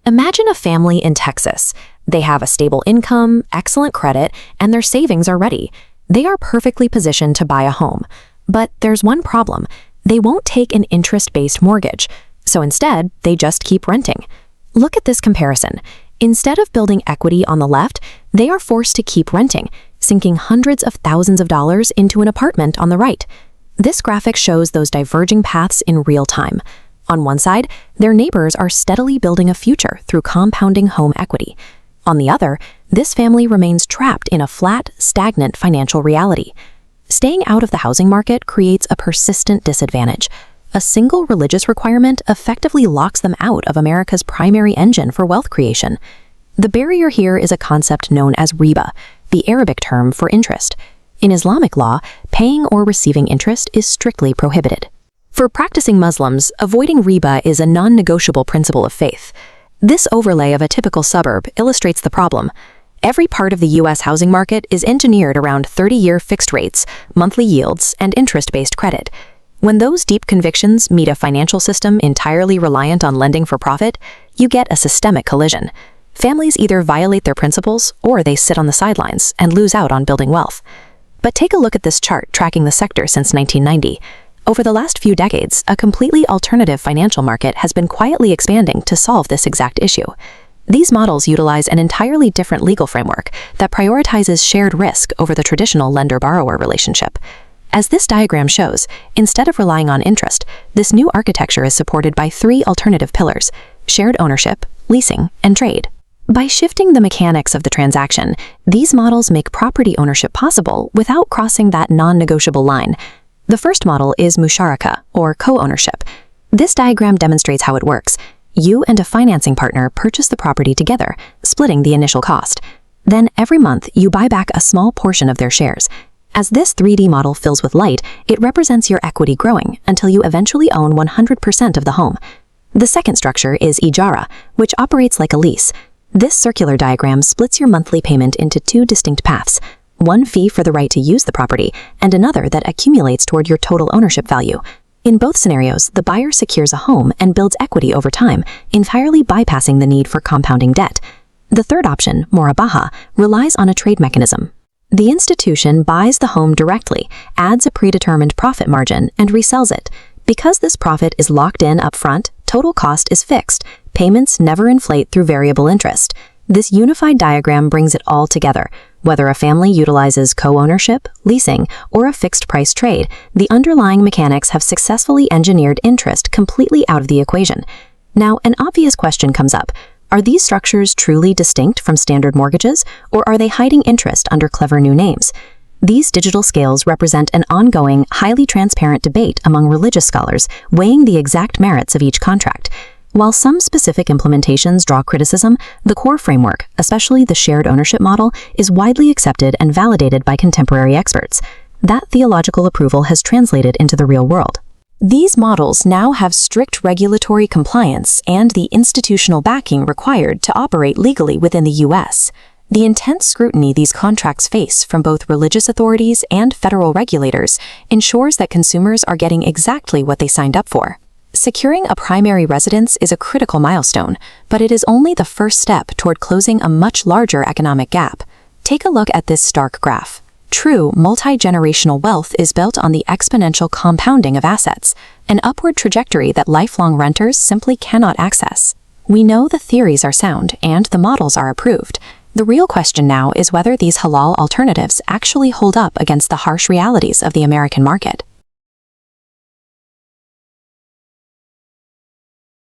Imagine a family in Texas. They have a stable income, excellent credit, and their savings are ready. They are perfectly positioned to buy a home. But there's one problem. They won't take an interest-based mortgage. So instead, they just keep renting. Look at this comparison. Instead of building equity on the left, they are forced to keep renting, sinking hundreds of thousands of dollars into an apartment on the right. This graphic shows those diverging paths in real time. On one side, their neighbors are steadily building a future through compounding home equity. On the other, this family remains trapped in a flat, stagnant financial reality. Staying out of the housing market creates a persistent disadvantage. A single religious requirement effectively locks them out of America's primary engine for wealth creation. The barrier here is a concept known as Riba, the Arabic term for interest. In Islamic law, paying or receiving interest is strictly prohibited. For practicing Muslims, avoiding riba is a non-negotiable principle of faith. This overlay of a typical suburb illustrates the problem. Every part of the U.S. housing market is engineered around 30-year fixed rates, monthly yields, and interest-based credit. When those deep convictions meet a financial system entirely reliant on lending for profit, you get a systemic collision. Families either violate their principles or they sit on the sidelines and lose out on building wealth. But take a look at this chart tracking the sector since 1990. Over the last few decades, a completely alternative financial market has been quietly expanding to solve this exact issue. These models utilize an entirely different legal framework that prioritizes shared risk over the traditional lender-borrower relationship. As this diagram shows, instead of relying on interest, this new architecture is supported by three alternative pillars: shared ownership, leasing, and trade. By shifting the mechanics of the transaction, these models make property ownership possible without crossing that non-negotiable line. The first model is musharaka, or co-ownership. This diagram demonstrates how it works. You and a financing partner purchase the property together, splitting the initial cost. Then every month, you buy back a small portion of their shares. As this 3D model fills with light, it represents your equity growing until you eventually own 100% of the home. The second structure is ijara, which operates like a lease. This circular diagram splits your monthly payment into two distinct paths: one fee for the right to use the property, and another that accumulates toward your total ownership value. In both scenarios, the buyer secures a home and builds equity over time, entirely bypassing the need for compounding debt. The third option, morabaha, relies on a trade mechanism. The institution buys the home directly, adds a predetermined profit margin, and resells it. Because this profit is locked in up front, total cost is fixed. Payments never inflate through variable interest. This unified diagram brings it all together. Whether a family utilizes co-ownership, leasing, or a fixed-price trade, the underlying mechanics have successfully engineered interest completely out of the equation. Now, an obvious question comes up. Are these structures truly distinct from standard mortgages, or are they hiding interest under clever new names? These digital scales represent an ongoing, highly transparent debate among religious scholars, weighing the exact merits of each contract. While some specific implementations draw criticism, the core framework, especially the shared ownership model, is widely accepted and validated by contemporary experts. That theological approval has translated into the real world. These models now have strict regulatory compliance and the institutional backing required to operate legally within the U.S. The intense scrutiny these contracts face from both religious authorities and federal regulators ensures that consumers are getting exactly what they signed up for. Securing a primary residence is a critical milestone, but it is only the first step toward closing a much larger economic gap. Take a look at this stark graph. True multi-generational wealth is built on the exponential compounding of assets, an upward trajectory that lifelong renters simply cannot access. We know the theories are sound and the models are approved. The real question now is whether these halal alternatives actually hold up against the harsh realities of the American market.